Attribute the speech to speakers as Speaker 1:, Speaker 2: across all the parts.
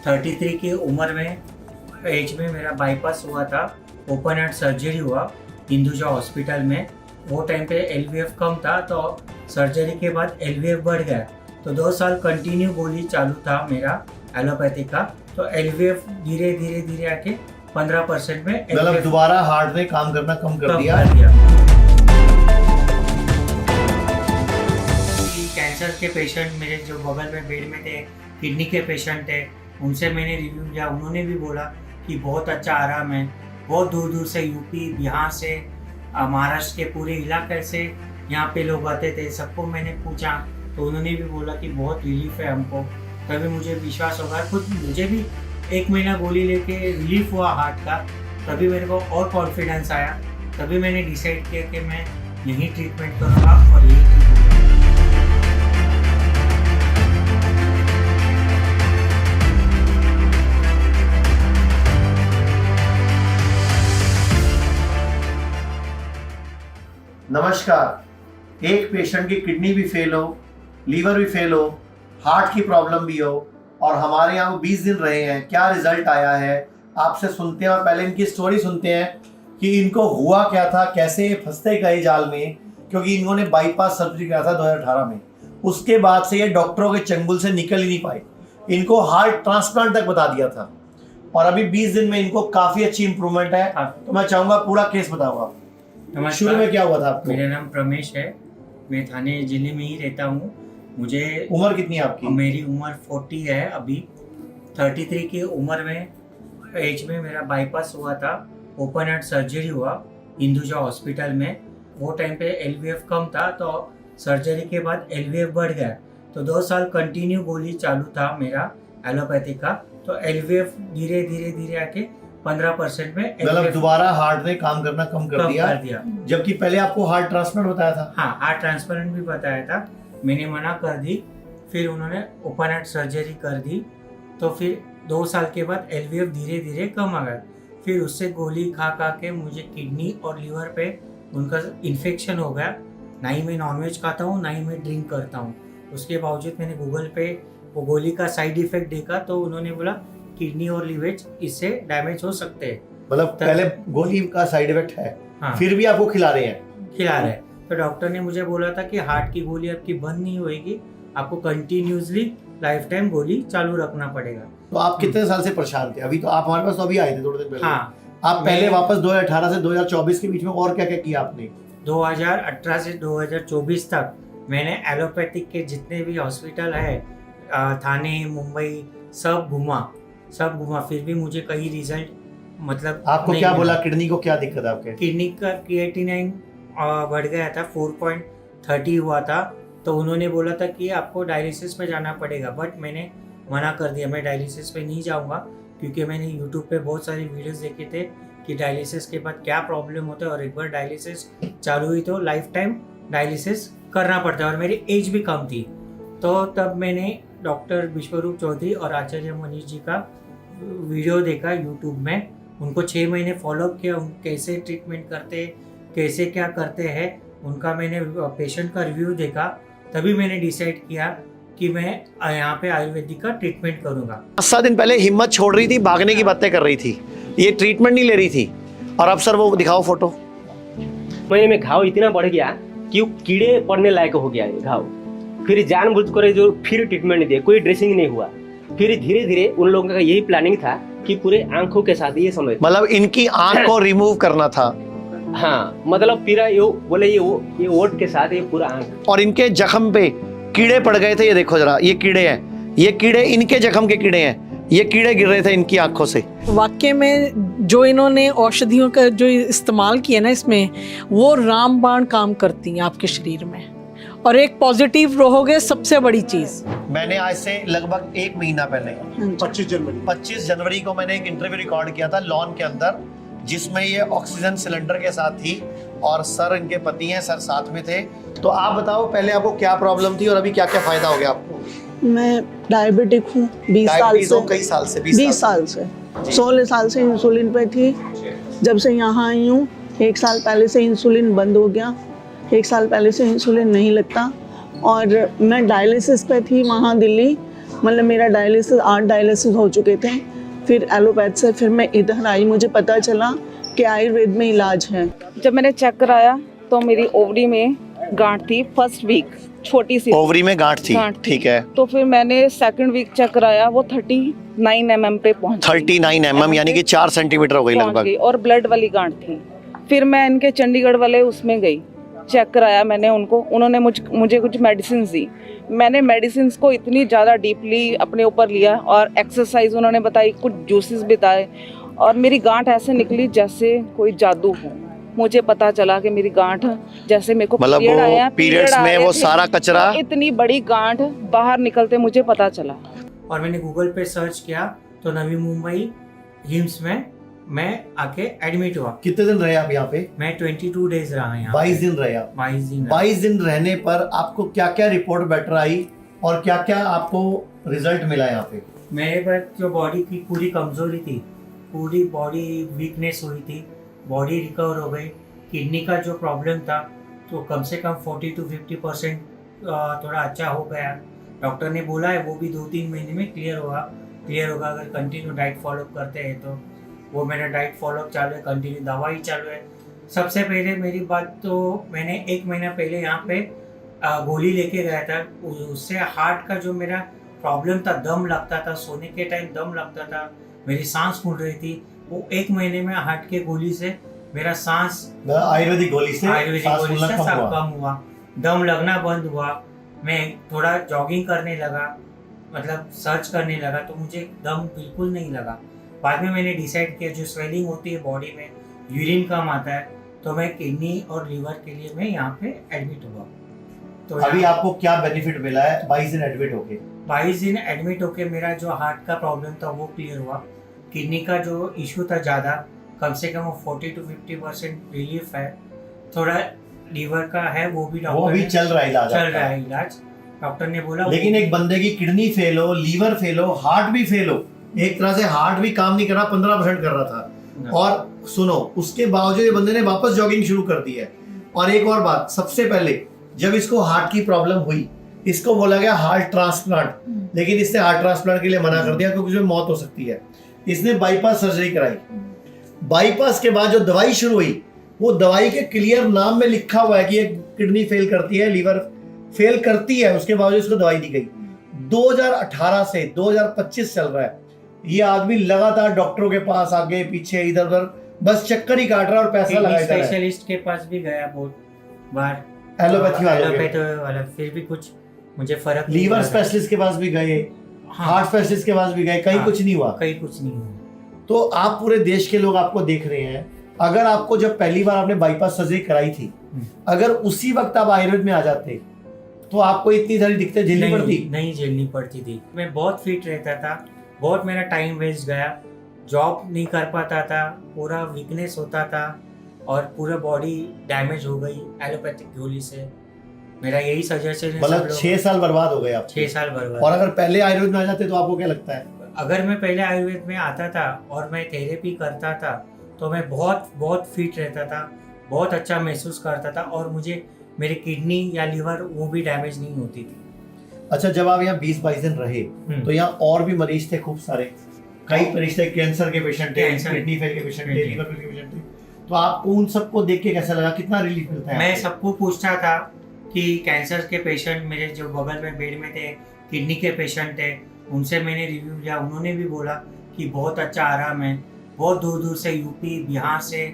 Speaker 1: 33 की उम्र में एज में मेरा बाईपास हुआ था। ओपन हार्ट सर्जरी हुआ हिंदुजा हॉस्पिटल में। वो टाइम पे एलवीएफ कम था, तो सर्जरी के बाद एलवीएफ बढ़ गया। तो 2 साल कंटिन्यू गोली चालू था मेरा एलोपैथी का। तो एलवीएफ धीरे धीरे धीरे आके 15% में
Speaker 2: मतलब दोबारा हार्ट ने काम करना कम कर दिया।
Speaker 1: कैंसर के पेशेंट मेरे जो बगल में बेड में थे, किडनी के पेशेंट थे, उनसे मैंने रिव्यू लिया। उन्होंने भी बोला कि बहुत अच्छा आराम है। बहुत दूर दूर से यूपी, बिहार से, महाराष्ट्र के पूरे इलाके से यहाँ पे लोग आते थे। सबको मैंने पूछा तो उन्होंने भी बोला कि बहुत रिलीफ है हमको। तभी मुझे विश्वास होगा, खुद मुझे भी 1 महीना गोली लेके रिलीफ हुआ हार्ट का। तभी मेरे को और कॉन्फिडेंस आया। तभी मैंने डिसाइड किया कि मैं यहीं ट्रीटमेंट करूँगा और यहीं ठीक होगा।
Speaker 2: नमस्कार। एक पेशेंट की किडनी भी फेल हो, लीवर भी फेल हो, हार्ट की प्रॉब्लम भी हो और हमारे यहाँ वो 20 दिन रहे हैं, क्या रिजल्ट आया है आपसे सुनते हैं। और पहले इनकी स्टोरी सुनते हैं कि इनको हुआ क्या था, कैसे फंसते गए जाल में, क्योंकि इन्होंने बाईपास सर्जरी किया था 2018 में। उसके बाद से ये डॉक्टरों के चंगुल से निकल ही नहीं पाए। इनको हार्ट ट्रांसप्लांट तक बता दिया था और अभी 20 दिन में इनको काफ़ी अच्छी इंप्रूवमेंट है। तो मैं चाहूँगा पूरा केस बताओ आप। शुरू में क्या हुआ था आपको?
Speaker 1: मेरा नाम प्रमेश है, मैं थाने जिले में ही रहता हूँ। मुझे
Speaker 2: उम्र कितनी है आपकी?
Speaker 1: मेरी उम्र 40 है अभी। 33 की उम्र में एज में मेरा बाईपास हुआ था। ओपन हार्ट सर्जरी हुआ हिंदुजा हॉस्पिटल में। वो टाइम पे एलवीएफ कम था, तो सर्जरी के बाद एलवीएफ बढ़ गया। तो 2 साल कंटिन्यू गोली चालू था मेरा एलोपैथी का। तो एलवीएफ धीरे धीरे धीरे आके 15% में
Speaker 2: मतलब दोबारा हार्ट ने काम करना कम कर दिया। जबकि पहले आपको हार्ट ट्रांसप्लांट बताया था।
Speaker 1: हाँ, हार्ट ट्रांसप्लांट भी बताया था, मैंने मना कर दी। फिर उन्होंने ओपन हार्ट सर्जरी कर दी। तो फिर 2 साल के बाद एलवीएफ धीरे धीरे कम आ गया। फिर उससे गोली खा के मुझे किडनी और लीवर पे उनका इन्फेक्शन हो गया। ना ही मैं नॉनवेज खाता हूँ, ना ही मैं ड्रिंक करता हूँ। उसके बावजूद मैंने गूगल पे वो गोली का साइड इफेक्ट देखा, तो उन्होंने बोला किडनी और लीवर इससे डैमेज हो सकते हैं।
Speaker 2: मतलब पहले गोली का साइड इफेक्ट है। हाँ। फिर भी आपको खिला रहे हैं।
Speaker 1: तो डॉक्टर ने मुझे बोला था कि हार्ट की गोली आपकी बंद नहीं होएगी, आपको कंटिन्यूसली लाइफ टाइम गोली चालू रखना पड़ेगा।
Speaker 2: तो आप कितने साल से परेशान थे? अभी तो आप हमारे पास तो अभी आए थे थोड़े दिन पहले।
Speaker 1: हाँ,
Speaker 2: आप पहले वापस 2018 से 2024 के बीच में और क्या क्या किया आपने?
Speaker 1: 2018 से 2024 तक मैंने एलोपैथिक के जितने भी हॉस्पिटल है, थाने, मुंबई, सब घुमा। फिर भी मुझे कहीं रिजल्ट मतलब
Speaker 2: आपको क्या बोला? किडनी को क्या दिक्कत है आपके?
Speaker 1: किडनी का क्रिएटिनिन बढ़ गया था, 4.30 हुआ था। तो उन्होंने बोला था कि आपको डायलिसिस में जाना पड़ेगा, बट मैंने मना कर दिया। मैं डायलिसिस पे नहीं जाऊंगा, क्योंकि मैंने यूट्यूब पे बहुत सारे वीडियोस देखे थे कि डायलिसिस के बाद क्या प्रॉब्लम होता है। और एक बार डायलिसिस चालू हुई तो लाइफ टाइम डायलिसिस करना पड़ता है, और मेरी एज भी कम थी। तो तब मैंने डॉक्टर विश्वरूप चौधरी और आचार्य मनीष जी का वीडियो देखा यूट्यूब में। उनको 6 महीने फॉलो किया, उन कैसे ट्रीटमेंट करते, कैसे क्या करते हैं, उनका मैंने पेशेंट का रिव्यू देखा। तभी मैंने डिसाइड किया कि मैं यहाँ पे आयुर्वेदिक का ट्रीटमेंट करूँगा।
Speaker 2: 7 दिन पहले हिम्मत छोड़ रही थी, भागने की बातें कर रही थी, ये ट्रीटमेंट नहीं ले रही थी। और अब सर वो दिखाओ फोटो।
Speaker 3: महीने में घाव इतना बढ़ गया कि कीड़े पड़ने लायक हो गया ये घाव। फिर जानबूझकर जो फिर ट्रीटमेंट दिए, कोई ड्रेसिंग नहीं हुआ। फिर धीरे धीरे उन लोगों का यही प्लानिंग था कि पूरे आंखों के साथ ये समझ,
Speaker 2: मतलब इनकी आंख को रिमूव करना था।
Speaker 3: हाँ, मतलब फिर ये बोले ये ओट के साथ ये पूरा आंख।
Speaker 2: और इनके जख्म पे कीड़े पड़ गए थे, ये देखो जरा, ये कीड़े हैं, ये कीड़े इनके जख्म के कीड़े हैं, ये कीड़े गिर रहे थे इनकी आंखों से।
Speaker 4: वाकई में जो इन्होंने औषधियों का जो इस्तेमाल किया ना इसमें, वो रामबाण काम करती हैं आपके शरीर में। और एक पॉजिटिव रहोगे, सबसे बड़ी चीज।
Speaker 2: मैंने आज से लगभग 1 महीना पहले 25 जनवरी को मैंने एक इंटरव्यू रिकॉर्ड किया था लॉन के अंदर, जिसमें ये ऑक्सीजन सिलेंडर के साथ थी और सर इनके पति हैं, सर साथ में थे। तो आप बताओ पहले आपको क्या प्रॉब्लम थी और अभी क्या क्या फायदा हो गया आपको?
Speaker 5: मैं डायबिटिक हूँ 20 साल से।
Speaker 2: कई साल से?
Speaker 5: 20 साल से 16 साल से इंसुलिन पे थी। जब से यहाँ आई हूँ 1 साल पहले से इंसुलिन बंद हो गया। 1 साल पहले से इंसुलिन नहीं लगता। और मैं डायलिसिस पे थी वहाँ दिल्ली, मतलब मेरा डायलिसिस 8 डायलिसिस हो चुके थे। फिर एलोपैथ से फिर मैं इधर आई, मुझे पता चला कि आयुर्वेद में इलाज है।
Speaker 6: जब मैंने चेक कराया तो मेरी ओवरी में गांठ थी, फर्स्ट वीक छोटी सी
Speaker 2: ओवरी में गांठ थी, ठीक है।
Speaker 6: तो फिर मैंने सेकंड वीक चेक कराया, वो 39 mm पे पहुंच गई।
Speaker 2: 39 mm यानी कि 4 सेंटीमीटर हो गई
Speaker 6: पहुंच
Speaker 2: लगभग।
Speaker 6: गई और ब्लड वाली गांठ थी। फिर मैं इनके चंडीगढ़ वाले उसमें गई, चेक कराया मैंने उनको, उन्होंने मुझे कुछ मेडिसिन दी। मैंने मेडिसिन को इतनी ज़्यादा डीपली अपने ऊपर लिया और एक्सरसाइज उन्होंने बताई, कुछ जूसेस बताए और मेरी गांठ ऐसे निकली जैसे कोई जादू हो। मुझे पता चला कि मेरी गांठ जैसे मेरे को
Speaker 2: मतलब
Speaker 6: पीरियड आया,
Speaker 2: पीरियड्स
Speaker 6: आ
Speaker 2: में
Speaker 6: रहे
Speaker 2: वो
Speaker 6: थे,
Speaker 2: सारा कचरा
Speaker 6: तो इतनी बड़ी गांठ बाहर निकलते मुझे पता चला।
Speaker 1: और मैंने गूगल पे सर्च किया तो नवी मुंबई हिम्स में मैं आके एडमिट हुआ।
Speaker 2: कितने दिन रहे आप यहाँ पे?
Speaker 1: मैं 22 डेज रहा यहाँ।
Speaker 2: 22 दिन रहे आप। 22 दिन रहने पर आपको क्या क्या रिपोर्ट बेटर आई और क्या क्या आपको रिजल्ट मिला यहाँ पे?
Speaker 1: मेरे पर जो बॉडी की पूरी कमजोरी थी, पूरी बॉडी वीकनेस हुई थी, बॉडी रिकवर हो गई। किडनी का जो प्रॉब्लम था तो कम से कम 40 to 50% थोड़ा अच्छा हो गया। डॉक्टर ने बोला है वो भी 2-3 महीने में क्लियर होगा अगर कंटिन्यू डाइट फॉलोअप करते हैं तो। वो मेरा डाइट फॉलोअप चालू है, कंटिन्यू दवाई चालू है। सबसे पहले मेरी बात तो मैंने 1 महीना पहले यहाँ पे गोली लेके गया था, उससे हार्ट का जो मेरा प्रॉब्लम था, दम लगता था, सोने के टाइम दम लगता था, मेरी सांस फूल रही थी, वो 1 महीने में हार्ट के गोली से मेरा सांस
Speaker 2: आयुर्वेदिक गोली से
Speaker 1: सब कम हुआ, दम लगना बंद हुआ। मैं थोड़ा जॉगिंग करने लगा, मतलब सर्च करने लगा तो मुझे दम बिल्कुल नहीं लगा। बाद में मैंने डिसाइड किया जो स्वेलिंग होती है बॉडी में, यूरिन कम आता है, तो मैं किडनी और लिवर के लिए मैं यहाँ पे एडमिट हुआ। तो
Speaker 2: अभी आपको क्या बेनिफिट मिला है 22 दिन एडमिट होके?
Speaker 1: 22 दिन एडमिट होके मेरा जो हार्ट का प्रॉब्लम था वो क्लियर हुआ। किडनी का जो इशू था ज़्यादा, कम से कम 40 to 50% रिलीफ है। थोड़ा लीवर का है वो भी
Speaker 2: चल रहा है
Speaker 1: इलाज। डॉक्टर ने बोला
Speaker 2: लेकिन एक बंदे की किडनी फेल हो, लीवर फेल हो, हार्ट भी फेल हो, एक तरह से हार्ट भी काम नहीं कर रहा, 15% कर रहा था, और सुनो उसके बावजूद ये बंदे ने वापस जॉगिंग शुरू कर दी है। और एक और बात, सबसे पहले जब इसको हार्ट की प्रॉब्लम हुई, इसको बोला गया हार्ट ट्रांसप्लांट, लेकिन इसने हार्ट ट्रांसप्लांट के लिए मना कर दिया क्योंकि उसमें मौत हो सकती है। इसने बाईपास सर्जरी कराई। बाईपास के बाद जो दवाई शुरू हुई, वो दवाई के क्लियर नाम में लिखा हुआ है कि ये किडनी फेल करती है, लीवर फेल करती है, उसके बावजूद इसको दवाई दी गई। 2018 से 2025 चल रहा है, ये आदमी लगातार डॉक्टरों के पास आगे पीछे इधर उधर बस चक्कर ही काट रहा और पैसा लगाया जा रहा है।
Speaker 1: स्पेशलिस्ट के पास भी गया बहुत बार,
Speaker 2: एलोपैथी
Speaker 1: वाला, फिर भी कुछ मुझे फर्क नहीं।
Speaker 2: लीवर स्पेशलिस्ट के पास भी गए, हार्ट स्पेशलिस्ट के पास भी गए, कहीं कुछ नहीं हुआ। तो आप पूरे देश के लोग आपको देख रहे हैं। अगर आपको जब पहली बार आपने बाईपास सर्जरी कराई थी, अगर उसी वक्त आप आयुर्वेद में आ जाते तो आपको इतनी सारी दिक्कतें झेलनी पड़ती?
Speaker 1: नहीं झेलनी पड़ती थी। मैं बहुत फिट रहता था, बहुत मेरा टाइम वेस्ट गया, जॉब नहीं कर पाता था, पूरा वीकनेस होता था और पूरा बॉडी डैमेज हो गई एलोपैथिक गोली से। मेरा यही सजेशन है।
Speaker 2: मतलब 6 साल बर्बाद हो गए आप?
Speaker 1: 6 साल बर्बाद।
Speaker 2: और अगर पहले आयुर्वेद में आ जाते तो आपको क्या लगता है?
Speaker 1: अगर मैं पहले आयुर्वेद में आता था और मैं थेरेपी करता था तो मैं बहुत बहुत फिट रहता था, बहुत अच्छा महसूस करता था और मुझे मेरी किडनी या लीवर वो भी डैमेज नहीं होती थी।
Speaker 2: अच्छा, जब आप यहाँ 20-22 दिन रहे तो यहाँ और भी मरीज थे खूब सारे, कई मरीज थे, कैंसर के पेशेंट थे, किडनी फेल के पेशेंट थे, लीवर फेल के पेशेंट थे, तो आपको उन सबको देख के कैसा लगा? कितना रिलीफ मिलता है?
Speaker 1: मैं सबको पूछता था कि कैंसर के पेशेंट मेरे जो बगल में बेड में थे, किडनी के पेशेंट थे, उनसे मैंने रिव्यू लिया, उन्होंने भी बोला कि बहुत अच्छा आराम है। बहुत दूर दूर से, यूपी, बिहार से,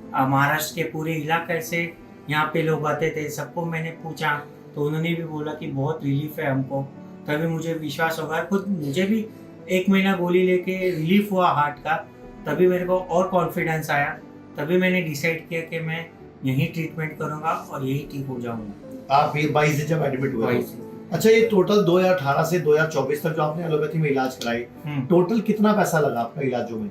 Speaker 1: महाराष्ट्र के पूरे इलाके से यहाँ पे लोग आते थे। सबको मैंने पूछा तो उन्होंने भी बोला कि बहुत रिलीफ है हमको। तभी मुझे विश्वास होगा, खुद मुझे भी 1 महीना गोली लेके रिलीफ हुआ हार्ट का, तभी मेरे को और कॉन्फिडेंस आया। तभी मैंने डिसाइड किया कि मैं यहीं ट्रीटमेंट करूँगा और यहीं ठीक हो जाऊँगा।
Speaker 2: आप ये 22 दिन जब एडमिट हुए? अच्छा, ये टोटल 2018 से 2024 तक जो आपने एलोपैथी में इलाज कराई, टोटल कितना पैसा लगा आपका इलाजों में?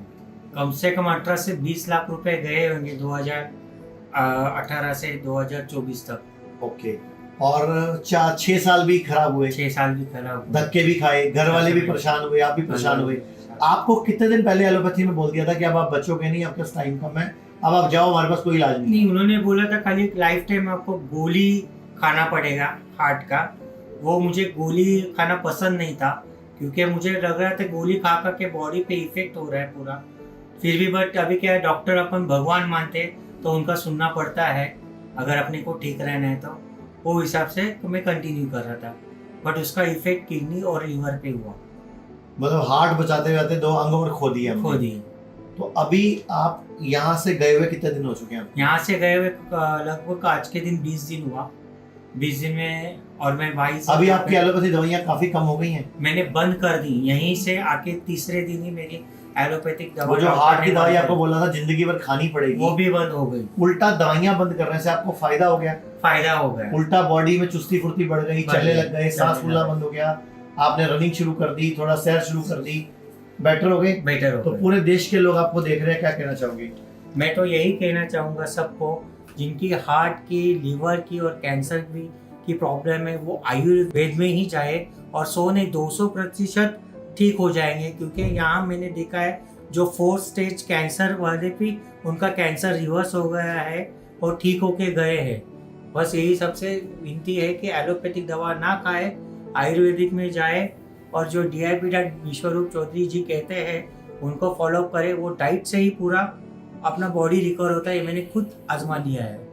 Speaker 1: कम से कम 18 से 20 लाख रुपए गए होंगे 2018 से 2024 तक।
Speaker 2: ओके। और 6 साल भी खराब हुए?
Speaker 1: 6 साल भी खराब हुए,
Speaker 2: धक्के भी खाए, घर वाले भी परेशान हुए, आप भी परेशान हुए। आपको कितने दिन पहले एलोपैथी में बोल दिया था कि अब आप बचोगे नहीं, आपके पास टाइम कम है, अब आप जाओ, हमारे पास कोई इलाज नहीं?
Speaker 1: उन्होंने बोला था खाली लाइफ टाइम आपको गोली खाना पड़ेगा हार्ट का। वो मुझे गोली खाना पसंद नहीं था, क्योंकि मुझे लग रहा था गोली खा खा के बॉडी पे इफेक्ट हो रहा है पूरा। फिर भी बट अभी क्या है, डॉक्टर अपन भगवान मानते तो उनका सुनना पड़ता है, अगर अपने को ठीक रहना है तो वो हिसाब से तो मैं कंटिन्यू कर रहा था। बट उसका इफेक्ट किडनी और लीवर पे हुआ।
Speaker 2: मतलब हार्ट बचाते बचाते 2 अंगों पर खो दिए हमने।
Speaker 1: खो दी।
Speaker 2: तो अभी आप यहाँ से गए हुए कितने दिन हो चुके हैं?
Speaker 1: यहाँ से गए हुए लगभग आज के दिन 20 दिन हुआ। 20 दिन में और मैं 22
Speaker 2: अभी आपकी एलोपैथी दवाइयाँ काफी कम हो गई हैं?
Speaker 1: मैंने बंद कर दी। यहीं से आके तीसरे दिन ही मेरी एलोपैथिक दवा,
Speaker 2: वो जो हार्ट की दवाई आपको बोला था जिंदगी भर खानी पड़ेगी,
Speaker 1: वो भी बंद हो गई।
Speaker 2: उल्टा दवाइयाँ बंद करने से आपको फायदा हो गया?
Speaker 1: फायदा हो गया।
Speaker 2: उल्टा बॉडी में चुस्ती फुर्ती बढ़ गई, चलने लग गए, सांस फूलना बंद हो गया, आपने रनिंग शुरू कर दी, थोड़ा सैर शुरू कर दी, बेटर हो गए?
Speaker 1: बेटर हो
Speaker 2: तो
Speaker 1: गए।
Speaker 2: पूरे देश के लोग आपको देख रहे हैं, क्या कहना चाहोगे?
Speaker 1: मैं तो यही कहना चाहूँगा सबको, जिनकी हार्ट की, लीवर की और कैंसर की प्रॉब्लम है, वो आयुर्वेद में ही जाए और 100 नहीं 200% ठीक हो जाएंगे। क्योंकि यहाँ मैंने देखा है जो 4th स्टेज कैंसर वाले भी, उनका कैंसर रिवर्स हो गया है और ठीक होके गए हैं। बस यही सबसे विनती है कि एलोपैथिक दवा ना खाए, आयुर्वेदिक में जाए और जो DIP डॉक्टर विश्वरूप चौधरी जी कहते हैं उनको फॉलो करे। वो डाइट से ही पूरा अपना बॉडी रिकवर होता है, ये मैंने खुद आजमा लिया है।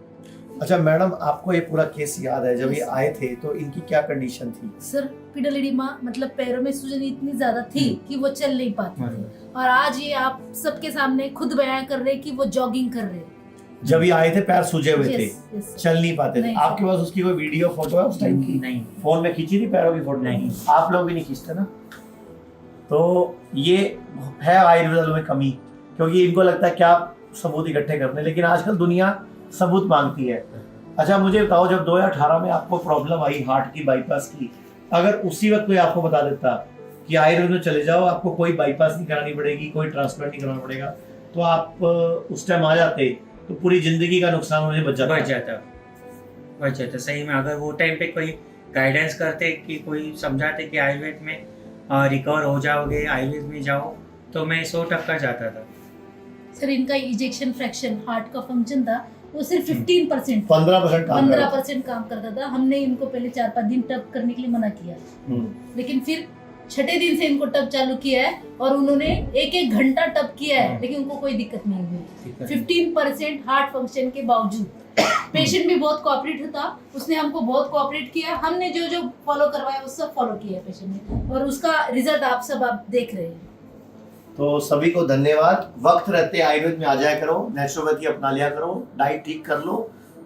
Speaker 2: अच्छा मैडम, आपको ये पूरा केस याद है? जब ये आए थे तो इनकी क्या कंडीशन थी?
Speaker 7: सर पिडोलिडिमा मतलब पैरों में सूजन इतनी ज्यादा थी कि वो चल नहीं पाते थे। और आज ये आप सबके सामने खुद बयान कर रहे हैं कि वो जॉगिंग कर रहे हैं।
Speaker 2: जब ये आए थे पैर सूजे हुए थे,
Speaker 7: यस
Speaker 2: चल नहीं पाते थे।
Speaker 7: नहीं,
Speaker 2: आपके पास उसकी कोई वीडियो फोटो है उस टाइम की?
Speaker 1: नहीं।
Speaker 2: फोन में खींची थी पैरों की फोटो?
Speaker 1: नहीं।
Speaker 2: आप लोग भी नहीं खींचते ना। तो ये है आयुर्वेद में कमी, क्योंकि इनको लगता है क्या सबूत इकट्ठे करने, लेकिन आजकल दुनिया सबूत मांगती है। अच्छा मुझे बताओ, जब 2018 में आपको प्रॉब्लम आई हार्ट की, बाईपास की, अगर उसी वक्त कोई आपको बता देता कि आयुर्वेद में चले जाओ, आपको कोई बाईपास नहीं करानी पड़ेगी, कोई ट्रांसप्लांट नहीं कराना पड़ेगा, तो आप उस टाइम आ जाते तो पूरी जिंदगी का नुकसान मुझे बच
Speaker 1: जाता। सही में अगर वो टाइम पे कोई गाइडेंस करते कि कोई समझाते कि आयुर्वेद में रिकवर हो जाओगे, आयुर्वेद में जाओ, तो मैं 100% जाता था।
Speaker 7: सर इनका इजेक्शन फ्रैक्शन हार्ट का फंक्शन था वो सिर्फ 15%
Speaker 2: 15%
Speaker 7: काम करता था। हमने इनको पहले 4-5 दिन टब करने के लिए मना किया, लेकिन फिर 6ठे दिन से इनको टब चालू किया है और उन्होंने 1-1 घंटा टब किया है, लेकिन उनको कोई दिक्कत नहीं हुई। 15% हार्ट फंक्शन के बावजूद पेशेंट भी बहुत कोऑपरेटिव था, उसने हमको बहुत कोऑपरेट किया। हमने जो जो फॉलो करवाया वो सब फॉलो किया है पेशेंट ने, और उसका रिजल्ट आप देख रहे हैं।
Speaker 2: तो सभी को धन्यवाद। वक्त रहते आयुर्वेद में आ जाया करो, नेचुरोपैथी अपना लिया करो, डाइट ठीक कर लो।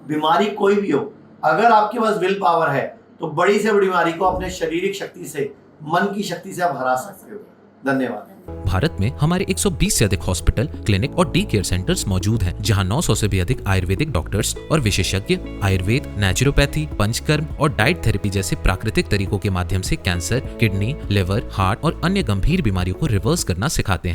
Speaker 2: बीमारी कोई भी हो, अगर आपके पास विल पावर है तो बड़ी से बड़ी बीमारी को अपने शारीरिक शक्ति से, मन की शक्ति से आप हरा सकते हो। धन्यवाद।
Speaker 8: भारत में हमारे 120 से अधिक हॉस्पिटल, क्लिनिक और केयर सेंटर्स मौजूद हैं, जहां 900 से भी अधिक आयुर्वेदिक डॉक्टर्स और विशेषज्ञ आयुर्वेद, नेचुरोपैथी, पंचकर्म और डाइट थेरेपी जैसे प्राकृतिक तरीकों के माध्यम से कैंसर, किडनी, लिवर, हार्ट और अन्य गंभीर बीमारियों को रिवर्स करना सिखाते हैं।